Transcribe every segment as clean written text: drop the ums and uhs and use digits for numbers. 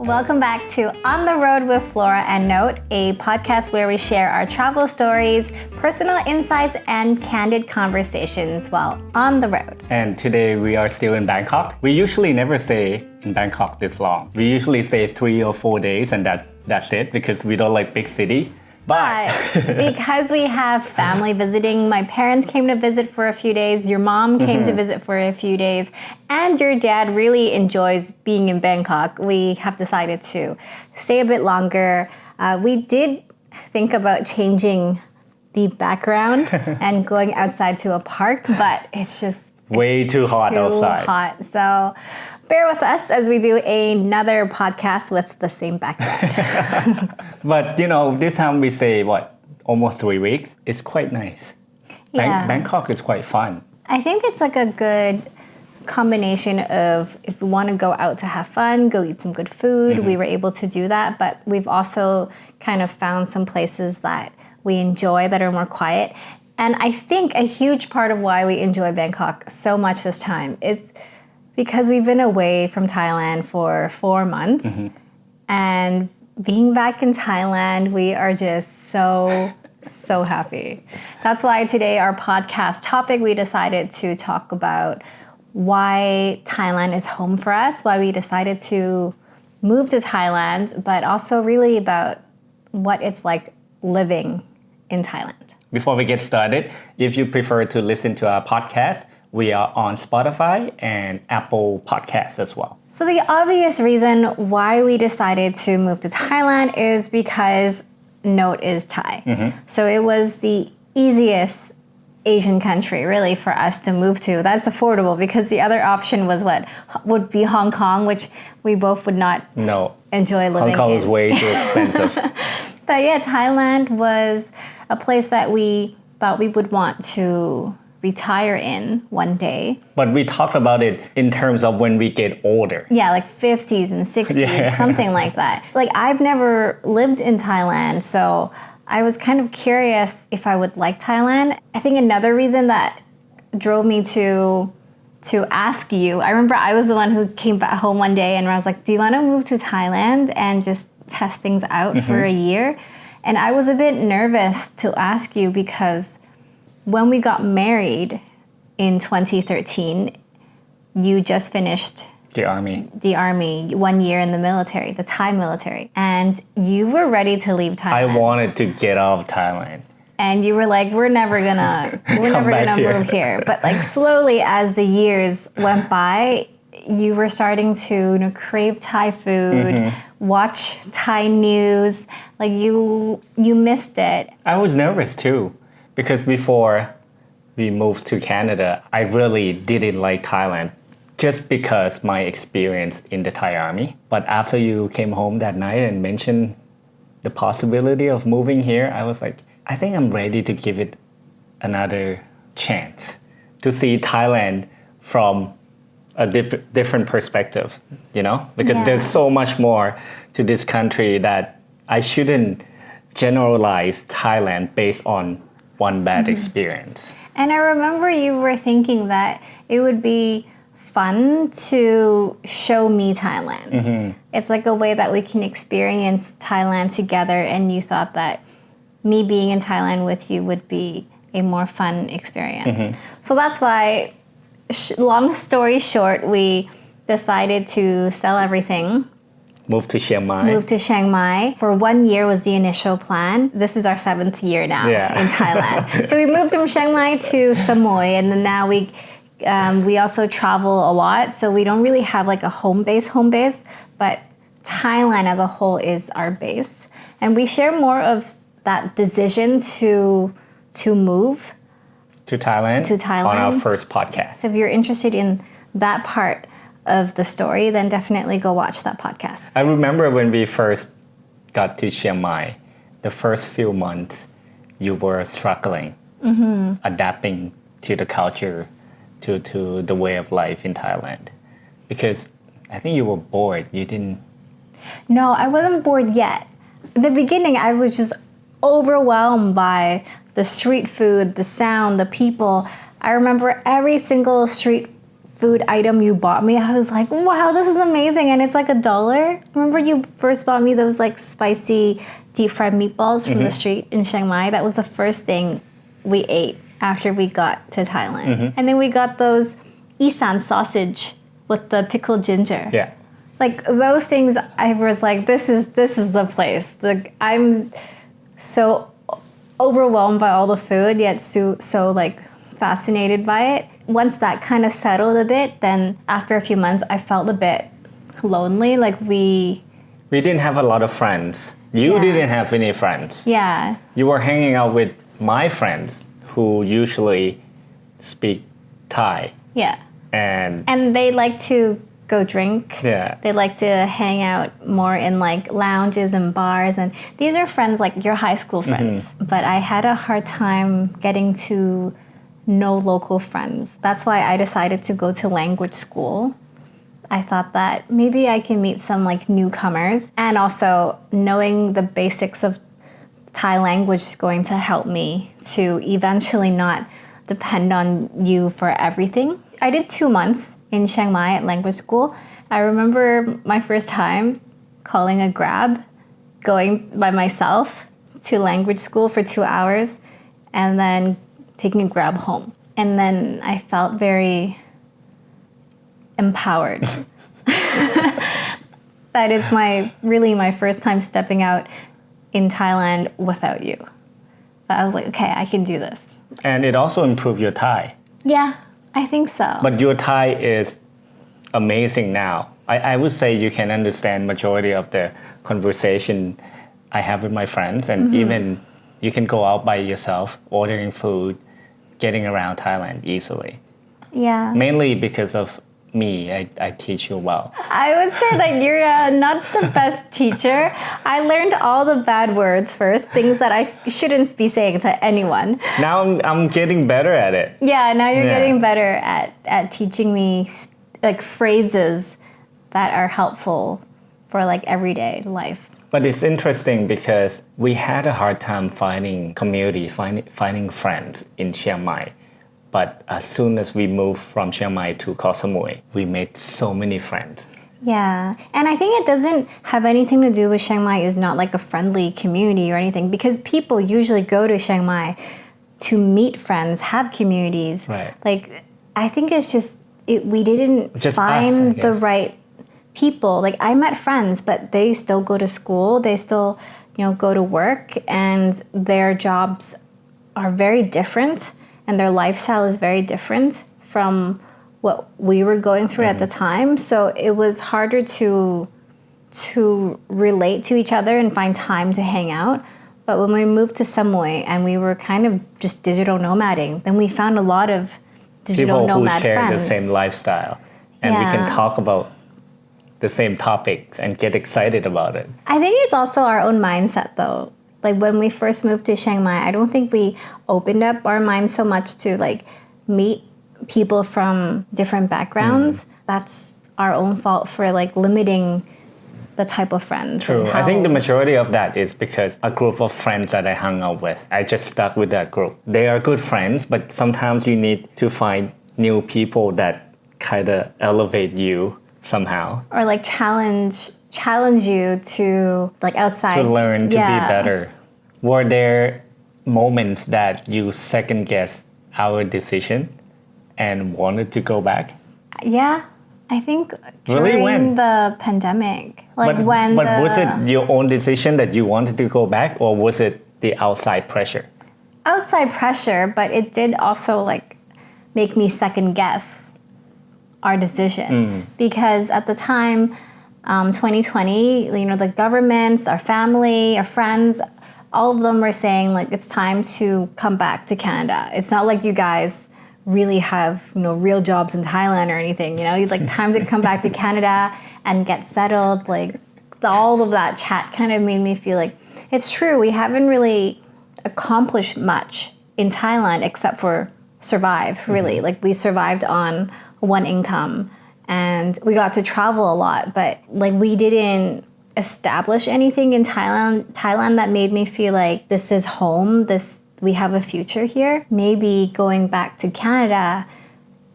Welcome back to On the Road with Flora and Note, a podcast where we share our travel stories, personal insights, and candid conversations while on the road. And today we are still in Bangkok. We usually never stay in Bangkok this long. We usually stay 3 or 4 days and that's it because we don't like big city. But because we have family visiting, my parents came to visit for a few days, your mom came to visit for a few days, and your dad really enjoys being in Bangkok, we have decided to stay a bit longer. We did think about changing the background and going outside to a park, but it's just way too hot outside. Hot. So bear with us as we do another podcast with the same background. But this time we say almost 3 weeks. It's quite nice. Yeah. Bangkok is quite fun. I think it's like a good combination of if we want to go out to have fun, go eat some good food, we were able to do that, but we've also kind of found some places that we enjoy that are more quiet. And I think a huge part of why we enjoy Bangkok so much this time is because we've been away from Thailand for 4 months. And being back in Thailand, we are just so happy. That's why today our podcast topic, we decided to talk about why Thailand is home for us, why we decided to move to Thailand, but also really about what it's like living in Thailand. Before we get started, if you prefer to listen to our podcast, we are on Spotify and Apple Podcasts as well. So the obvious reason why we decided to move to Thailand is because Note is Thai. So it was the easiest Asian country really for us to move to. That's affordable because the other option was would be Hong Kong, which we both would not enjoy living in. Hong Kong is way too expensive. But yeah, Thailand was a place that we thought we would want to retire in one day. But we talked about it in terms of when we get older. Yeah, like 50s and 60s, something like that. Like I've never lived in Thailand, so I was kind of curious if I would like Thailand. I think another reason that drove me to ask you, I remember I was the one who came back home one day and I was like, do you want to move to Thailand and just test things out for a year? And I was a bit nervous to ask you because when we got married in 2013, you just finished the army 1 year in the military, the Thai military, and you were ready to leave Thailand. I wanted to get out of Thailand. And you were like, we're never gonna move here. But like slowly as the years went by, you were starting to crave Thai food, watch Thai news, like you missed it. I was nervous too, because before we moved to Canada, I really didn't like Thailand just because my experience in the Thai army. But after you came home that night and mentioned the possibility of moving here, I was like, I think I'm ready to give it another chance to see Thailand from a different perspective, because there's so much more to this country that I shouldn't generalize Thailand based on one bad experience. And I remember you were thinking that it would be fun to show me Thailand. It's like a way that we can experience Thailand together, and you thought that me being in Thailand with you would be a more fun experience. So that's why, long story short, we decided to sell everything. Moved to Chiang Mai. For 1 year was the initial plan. This is our 7th year now in Thailand. So we moved from Chiang Mai to Samui, and then now we also travel a lot. So we don't really have like a home base, but Thailand as a whole is our base. And we share more of that decision to move to Thailand on our first podcast. So if you're interested in that part of the story, then definitely go watch that podcast. I remember when we first got to Chiang Mai, the first few months, you were struggling, adapting to the culture, to the way of life in Thailand. Because I think you were bored. You didn't... No, I wasn't bored yet. At the beginning, I was just overwhelmed by the street food, the sound, the people. I remember every single street food item you bought me, I was like, wow, this is amazing. And it's like $1. Remember you first bought me those like spicy deep fried meatballs from the street in Chiang Mai? That was the first thing we ate after we got to Thailand. And then we got those Isan sausage with the pickled ginger. Yeah. Like those things, I was like, this is the place. Like I'm so overwhelmed by all the food, yet so like fascinated by it. Once that kind of settled a bit, then after a few months, I felt a bit lonely. Like we didn't have a lot of friends. You didn't have any friends. Yeah. You were hanging out with my friends who usually speak Thai. Yeah. And they like to go drink. Yeah. They like to hang out more in like lounges and bars. And these are friends like your high school friends. But I had a hard time getting to know local friends. That's why I decided to go to language school. I thought that maybe I can meet some like newcomers, and also knowing the basics of Thai language is going to help me to eventually not depend on you for everything. I did 2 months in Chiang Mai at language school. I remember my first time calling a Grab, going by myself to language school for 2 hours, and then taking a Grab home. And then I felt very empowered. That it's really my first time stepping out in Thailand without you. But I was like, okay, I can do this. And it also improved your Thai. Yeah, I think so. But your Thai is amazing now. I would say you can understand majority of the conversation I have with my friends, and even you can go out by yourself, ordering food, getting around Thailand easily. Yeah. Mainly because of me, I teach you well. I would say that you're not the best teacher. I learned all the bad words first, things that I shouldn't be saying to anyone. Now I'm getting better at it. Yeah, now you're getting better at teaching me like phrases that are helpful for like everyday life. But it's interesting because we had a hard time finding community, finding friends in Chiang Mai. But as soon as we moved from Chiang Mai to Koh Samui, we made so many friends. Yeah, and I think it doesn't have anything to do with Chiang Mai is not like a friendly community or anything, because people usually go to Chiang Mai to meet friends, have communities. Right. Like, I think it's just, we didn't Just find us, the right people. Like, I met friends, but they still go to school, they still, go to work, and their jobs are very different, and their lifestyle is very different from what we were going through at the time. So it was harder to relate to each other and find time to hang out. But when we moved to Samui and we were kind of just digital nomading, then we found a lot of digital People nomad who share friends. the same lifestyle. And we can talk about the same topics and get excited about it. I think it's also our own mindset though. Like when we first moved to Chiang Mai, I don't think we opened up our minds so much to like meet people from different backgrounds. That's our own fault for like limiting the type of friends. True. I think the majority of that is because a group of friends that I hung out with, I just stuck with that group. They are good friends, but sometimes you need to find new people that kind of elevate you somehow. Or like challenge you to like outside. To learn to be better. Were there moments that you second guessed our decision and wanted to go back? Yeah, I think Really? during When? the pandemic. Like But was it your own decision that you wanted to go back, or was it the outside pressure? outside pressure, but it did also like make me second guess our decision because at the time 2020, the governments, our family, our friends, all of them were saying like it's time to come back to Canada. It's not like you guys really have real jobs in Thailand or anything, like time to come back to Canada and get settled. Like all of that chat kind of made me feel like it's true, we haven't really accomplished much in Thailand except for survive, really. Like we survived on one income and we got to travel a lot, but like we didn't establish anything in Thailand that made me feel like this is home, we have a future here. Maybe going back to Canada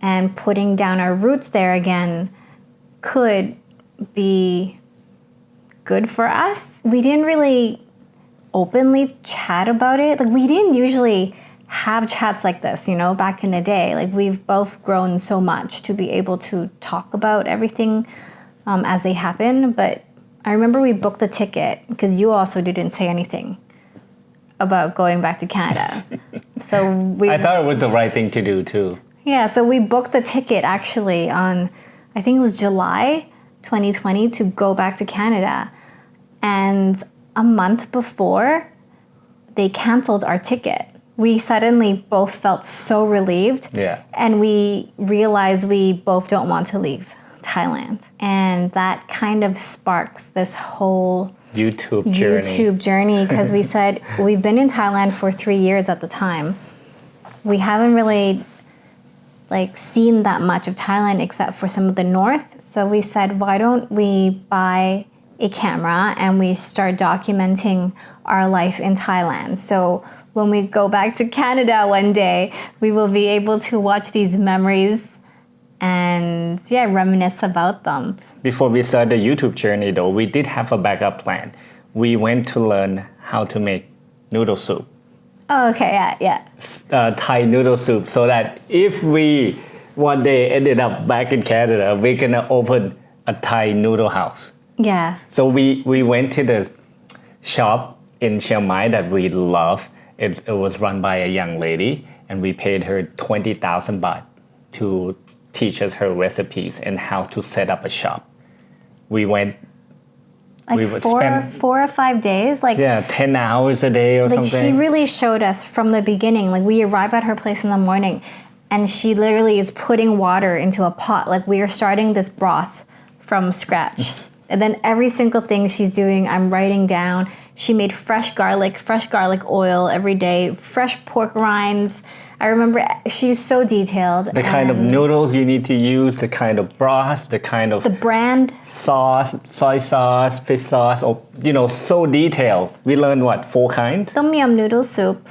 and putting down our roots there again could be good for us. We didn't really openly chat about it. Like, we didn't usually have chats like this, you know, back in the day. Like, we've both grown so much to be able to talk about everything as they happen. But I remember we booked the ticket because you also didn't say anything about going back to Canada. I thought it was the right thing to do too. Yeah, so we booked the ticket actually on, I think it was July 2020 to go back to Canada. And a month before, they canceled our ticket. We suddenly both felt so relieved. Yeah. And we realized we both don't want to leave Thailand. And that kind of sparked this whole YouTube journey because we said we've been in Thailand for 3 years at the time. We haven't really seen that much of Thailand except for some of the north. So we said, why don't we buy a camera and we start documenting our life in Thailand. So when we go back to Canada one day, we will be able to watch these memories and reminisce about them. Before we started the YouTube journey though, we did have a backup plan. We went to learn how to make noodle soup. Oh, okay, yeah. Thai noodle soup, so that if we one day ended up back in Canada, we're gonna open a Thai noodle house. Yeah. So we went to the shop in Chiang Mai that we love. It was run by a young lady, and we paid her 20,000 baht to teach us her recipes and how to set up a shop. We went. We would spend 4 or 5 days, 10 hours a day or something. She really showed us from the beginning. Like, we arrive at her place in the morning, and she literally is putting water into a pot. Like, we are starting this broth from scratch. And then every single thing she's doing, I'm writing down. She made fresh garlic oil every day, fresh pork rinds. I remember she's so detailed. The kind of noodles you need to use, the kind of broth, the brand. Sauce, soy sauce, fish sauce, or, so detailed. We learned 4 kinds? Tom yum noodle soup,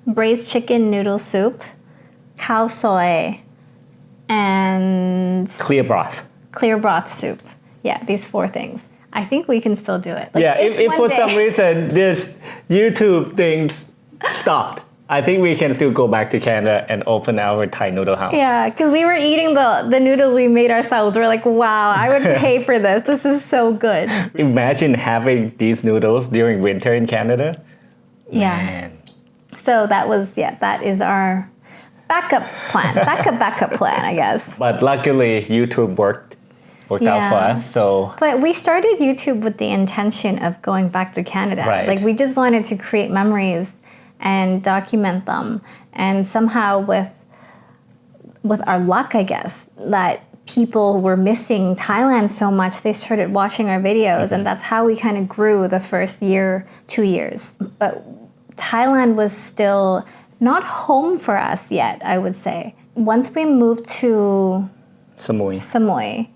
braised chicken noodle soup, cow soy, and clear broth soup. Yeah, these 4 things. I think we can still do it. If for some reason this YouTube thing stopped, I think we can still go back to Canada and open our Thai noodle house. Yeah, because we were eating the noodles we made ourselves. We're like, wow, I would pay for this. This is so good. Imagine having these noodles during winter in Canada. Yeah. Man. So that is our backup plan. Backup plan, I guess. But luckily, YouTube worked out for us. But we started YouTube with the intention of going back to Canada. Right. We just wanted to create memories and document them. And somehow with our luck, I guess, that people were missing Thailand so much, they started watching our videos. And that's how we kind of grew the first year, 2 years. But Thailand was still not home for us yet, I would say. Once we moved to Samui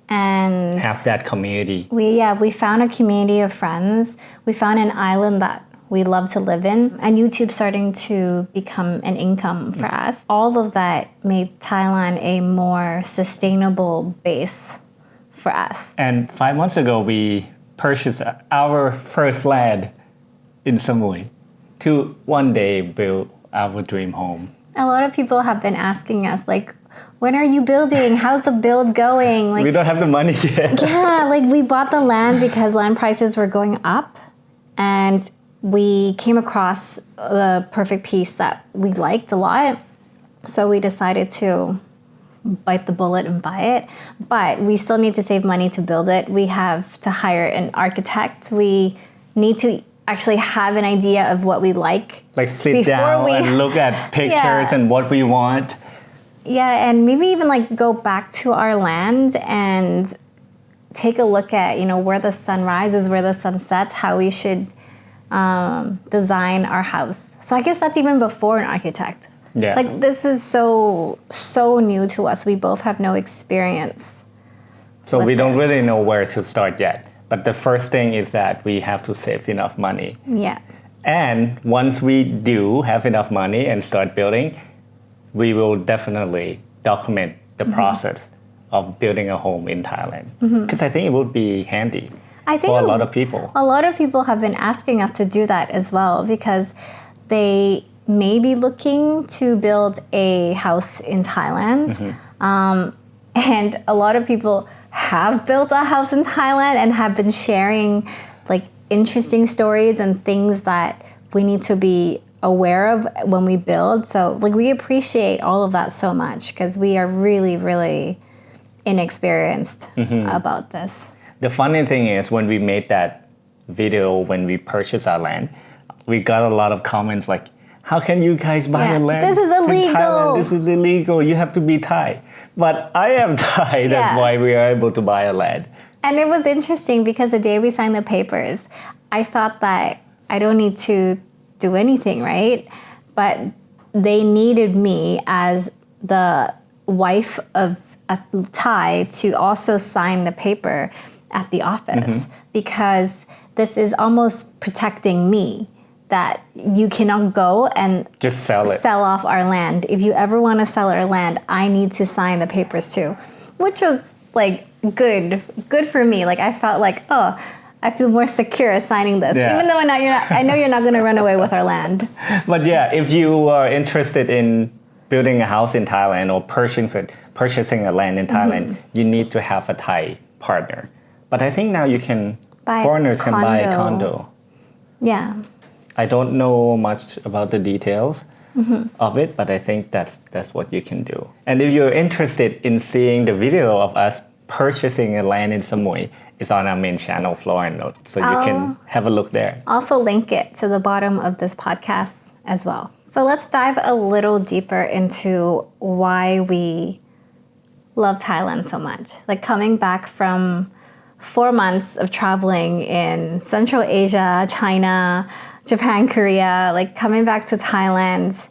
and have that community. We found a community of friends. We found an island that we love to live in, and YouTube starting to become an income for us. All of that made Thailand a more sustainable base for us. And 5 months ago, we purchased our first land in Samui to one day build our dream home. A lot of people have been asking us, when are you building? How's the build going? We don't have the money yet. Yeah, we bought the land because land prices were going up, and we came across the perfect piece that we liked a lot. So we decided to bite the bullet and buy it. But we still need to save money to build it. We have to hire an architect. We need to actually have an idea of what we like. Sit down and look at pictures and what we want. Yeah, and maybe even go back to our land and take a look at, where the sun rises, where the sun sets, how we should design our house. So I guess that's even before an architect. Yeah. This is so new to us. We both have no experience. So we don't really know where to start yet. But the first thing is that we have to save enough money. Yeah. And once we do have enough money and start building, we will definitely document the process of building a home in Thailand. Because I think it would be handy I think for a lot of people. A lot of people have been asking us to do that as well because they may be looking to build a house in Thailand. And a lot of people have built a house in Thailand and have been sharing like interesting stories and things that we need to be aware of when we build. So like we appreciate all of that so much because we are really, really inexperienced about this. The funny thing is when we made that video when we purchased our land, we got a lot of comments like, how can you guys buy a land? This is in illegal. Thailand? This is illegal. You have to be Thai. But I am Thai. That's why we are able to buy a land. And it was interesting because the day we signed the papers, I thought that I don't need to do anything, right? But they needed me as the wife of a Thai to also sign the paper at the office because this is almost protecting me that you cannot go and just sell off our land. If you ever want to sell our land, I need to sign the papers too, which was like good for me. Like I felt like, oh, I feel more secure signing this, even though I know you're not going to run away with our land. But yeah, if you are interested in building a house in Thailand or purchasing a land in Thailand, you need to have a Thai partner. But I think now you can, foreigners can buy a condo. Yeah. I don't know much about the details of it, but I think that's what you can do. And if you're interested in seeing the video of us purchasing a land in Samui, it's on our main channel, Flora Note. So you can have a look there. Also link it to the bottom of this podcast as well. So let's dive a little deeper into why we love Thailand so much. Like coming back from 4 months of traveling in Central Asia, China, Japan, Korea, like coming back to Thailand,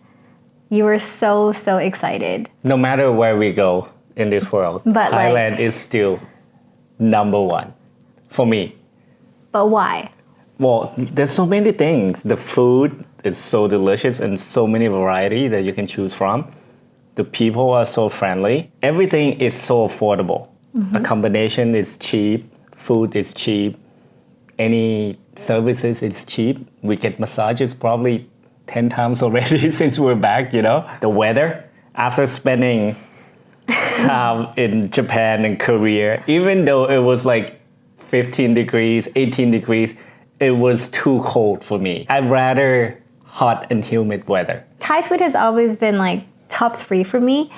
you were so excited. No matter where we go in this world, But Thailand is still number one for me. But why? Well, there's so many things. The food is so delicious and so many variety that you can choose from. The people are so friendly. Everything is so affordable. Accommodation is cheap. Food is cheap. Any services is cheap. We get massages probably 10 times already since we're back, you know. The weather, after spending time in Japan and Korea, even though it was like 15 degrees, 18 degrees, it was too cold for me. I'd rather hot and humid weather. Thai food has always been like top 3 for me.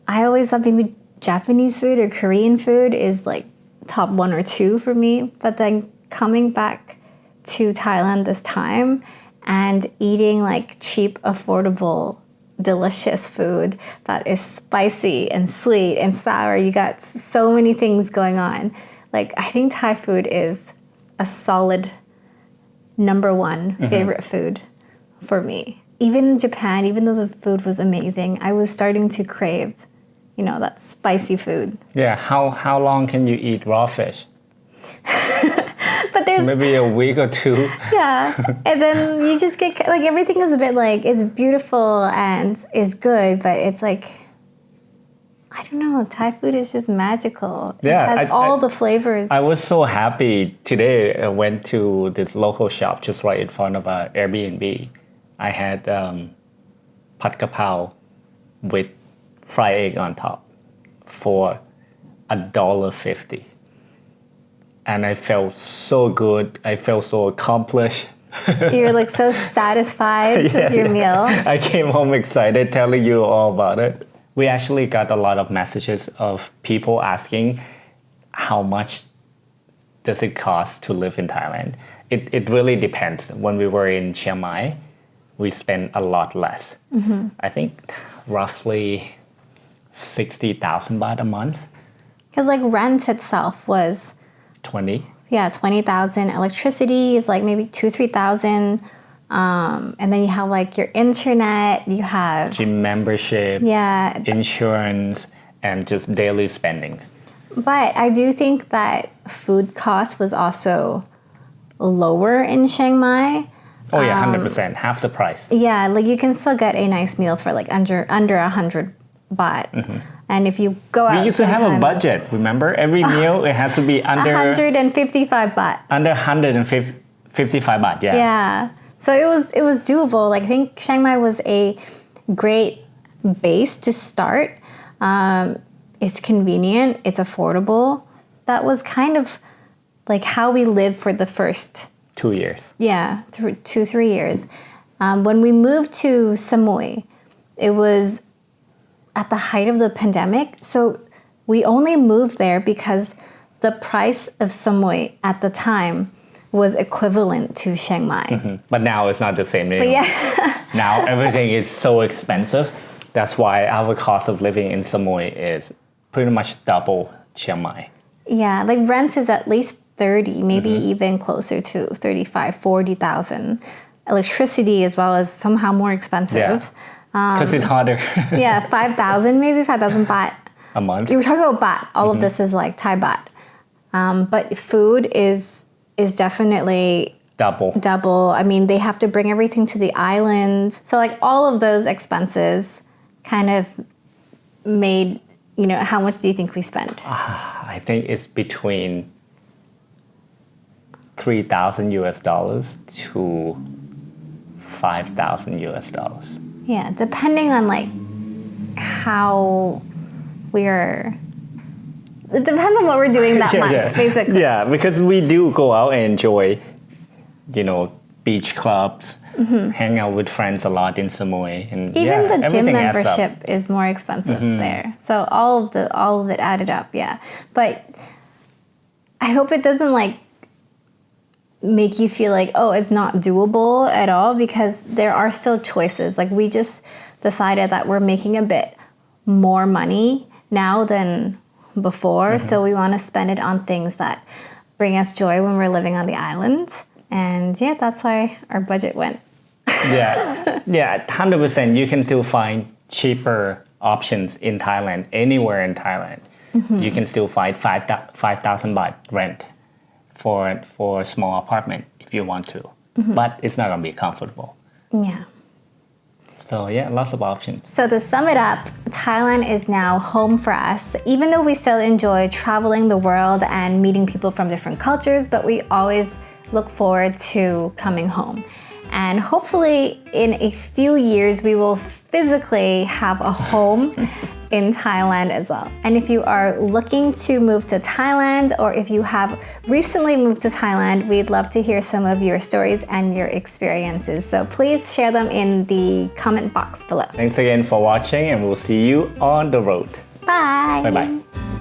I always thought maybe Japanese food or Korean food is like top 1 or 2 for me. But then coming back to Thailand this time and eating like cheap, affordable, delicious food that is spicy and sweet and sour. You got so many things going on. Like I think Thai food is a solid number 1 favorite food for me. Even in Japan, even though the food was amazing, I was starting to crave, you know, that spicy food. Yeah, how long can you eat raw fish? But there's maybe a week or 2. Yeah, and then you just get like everything is a bit like it's beautiful and is good, but it's like I don't know. Thai food is just magical. Yeah, it has all the flavors. I was so happy today. I went to this local shop just right in front of our Airbnb. I had pad kapao with fried egg on top for $1.50. And I felt so good. I felt so accomplished. You're like so satisfied with your meal. I came home excited telling you all about it. We actually got a lot of messages of people asking how much does it cost to live in Thailand. It really depends. When we were in Chiang Mai, we spent a lot less. I think roughly 60,000 baht a month. Because like rent itself was 20. Yeah, 20,000. Electricity is like maybe 2,000-3,000. And then you have like your internet, you have gym membership, insurance, and just daily spendings. But I do think that food cost was also lower in Chiang Mai. Oh yeah, 100%, half the price. Yeah, like you can still get a nice meal for like under 100 baht. And if you go out We used to have a sometimes- budget, remember? Every meal, it has to be under 155 baht. 155 baht, yeah. Yeah. So it was doable. Like I think Chiang Mai was a great base to start. It's convenient, it's affordable. That was kind of like how we lived for the first 2 years. 2-3 years. When we moved to Samui, it was at the height of the pandemic. So we only moved there because the price of Samui at the time was equivalent to Chiang Mai. But now it's not the same anymore. Yeah. Now everything is so expensive. That's why our cost of living in Samui is pretty much double Chiang Mai. Yeah, like rent is at least 30, maybe even closer to 35, 40,000. Electricity as well as somehow more expensive. Because it's harder Yeah, 5,000, maybe 5,000 baht. a month. You were talking about baht. All of this is like Thai baht. But food is definitely Double. I mean, they have to bring everything to the island. So like all of those expenses kind of made, how much do you think we spent? I think it's between 3,000 US dollars to 5,000 US dollars. Yeah, depending on like how we're. It depends on what we're doing that month, basically. Yeah, because we do go out and enjoy, beach clubs, hang out with friends a lot in Samui, and Even the gym everything adds up. membership is more expensive there. So all of it added up, yeah. But I hope it doesn't like make you feel like, oh, it's not doable at all, because there are still choices. Like we just decided that we're making a bit more money now than before. So we want to spend it on things that bring us joy when we're living on the island. And yeah, that's why our budget went. Yeah, 100%. You can still find cheaper options in Thailand, anywhere in Thailand. You can still find 5,000 baht rent for a small apartment if you want to. But it's not going to be comfortable. Yeah. So yeah, lots of options. So to sum it up, Thailand is now home for us. Even though we still enjoy traveling the world and meeting people from different cultures, but we always look forward to coming home. And hopefully in a few years, we will physically have a home in Thailand as well. And if you are looking to move to Thailand, or if you have recently moved to Thailand, we'd love to hear some of your stories and your experiences. So please share them in the comment box below. Thanks again for watching, and we'll see you on the road. Bye. Bye-bye.